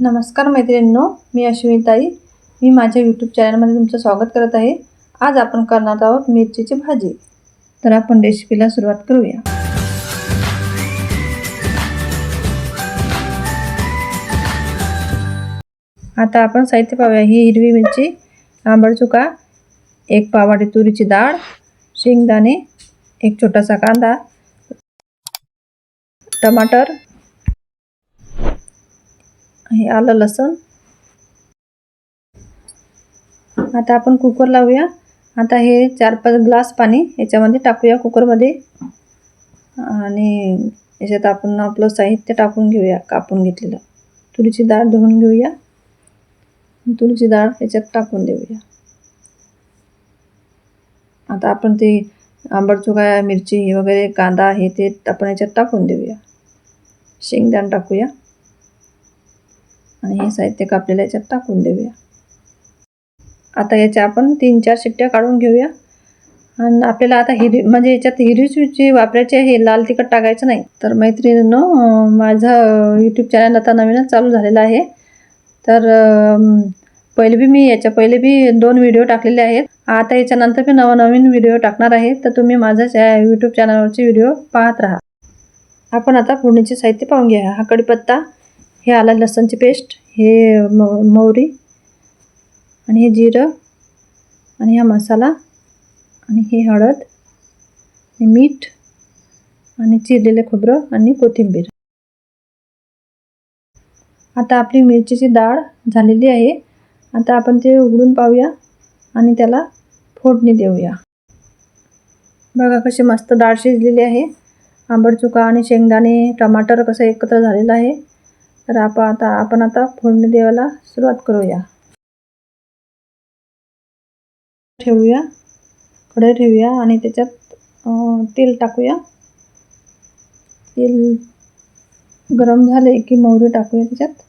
नमस्कार मैत्रिणींनो, मी अश्विनीताई. मी माझ्या यूट्यूब चॅनलमध्ये तुमचं स्वागत करत आहे. आज आपण करणार आहोत मिरचीची भाजी. तर आपण रेसिपीला सुरुवात करूया. आता आपण साहित्य पाहूया. ही हिरवी मिरची, आंबट चुका, एक पाववाटी तुरीची डाळ, शेंगदाणे, एक छोटासा कांदा, टमाटर, हे आलं लसूण. आता आपण कुकर लावूया. आता हे 4-5 ग्लास पाणी याच्यामध्ये टाकूया कुकरमध्ये आणि याच्यात आपण आपलं साहित्य टाकून घेऊया. कापून घेतलेलं तुरीची डाळ धुवून घेऊया. तुरीची डाळ याच्यात टाकून देऊया. आता आपण ते आंबट चुका, मिरची वगैरे, कांदा हे ते आपण याच्यात टाकून देऊया. शेंगदाणे टाकूया आणि हे साहित्य कापलेलं याच्यात टाकून देऊया. आता याच्या आपण 3-4 शिट्ट्या काढून घेऊया. आणि आपल्याला आता म्हणजे याच्यात हिरवी मिरची वापरायची आहे, लाल तिखट टाकायचं नाही. तर मैत्रिणींनो, माझं यूट्यूब चॅनल आता नवीनच चालू झालेलं आहे. तर याच्या पहिले बी 2 व्हिडिओ टाकलेले आहेत. आता याच्यानंतर मी नवीन व्हिडिओ टाकणार आहे. तर तुम्ही माझ्या यूट्यूब चॅनलवरचे व्हिडिओ पाहत राहा. आपण आता फोडणीचे साहित्य पाहून घ्या. हा कढीपत्ता, हे आलं लसूणची पेस्ट, हे मोहरी आणि हे जिरं आणि हा मसाला आणि हे हळद, हे मीठ आणि चिरलेले खोबरं आणि कोथिंबीर. आता आपली मिरचीची डाळ झालेली आहे. आता आपण ते उघडून पाहूया आणि त्याला फोडणी देऊया. बघा कशी मस्त डाळ शिजलेली आहे. आंबट चुका आणि शेंगदाणे, टमाटर कसं एकत्र झालेलं आहे. तर आपण आता फोडणी द्यायला सुरुवात करूया. कढई ठेवूया आणि त्याच्यात तेल टाकूया. तेल गरम झाले की मोहरी टाकूया त्याच्यात.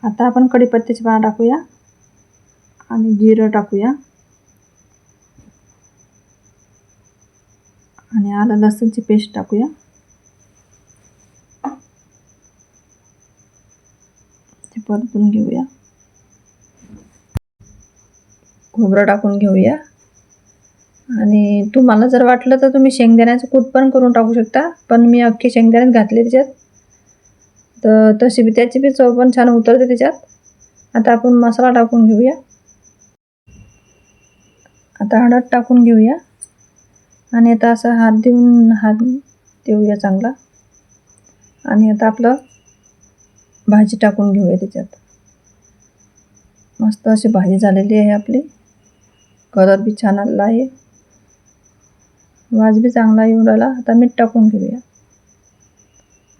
आता आपण कढीपत्त्याची पानं टाकूया आणि जिरं टाकूया आणि आलं लसूणची पेस्ट टाकूया. ते परतून घेऊया. खोबरं टाकून घेऊया आणि तुम्हाला जर वाटलं तर तुम्ही शेंगदाण्याचं कूट पण करून टाकू शकता, पण मी अख्खे शेंगदाणे घातले त्याच्यात. तर तशी त्याची बी चव पण छान उतरते त्याच्यात. आता आपण मसाला टाकून घेऊया. आता हळद टाकून घेऊया आणि आता असा हात देऊया चांगला. आणि आता आपलं भाजी टाकून घेऊया त्याच्यात. मस्त अशी भाजी झालेली आहे आपली. कलर बी छान आलेला आहे, वास बी चांगला येऊन राहिला. आता मीठ टाकून घेऊया.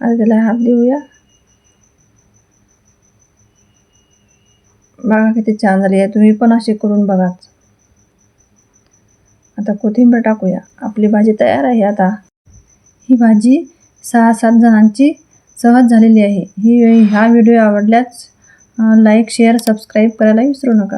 आता त्याला हात देऊया. बघा किती छान झाली आहे. तुम्ही पण अशी करून बघा. आता कोथिंबीर टाकूया. आपली भाजी तयार आहे. आता ही भाजी 6-7 जणांची सहज झालेली आहे. हा व्हिडिओ आवडल्यास लाईक, शेअर, सबस्क्राईब करायला विसरू नका.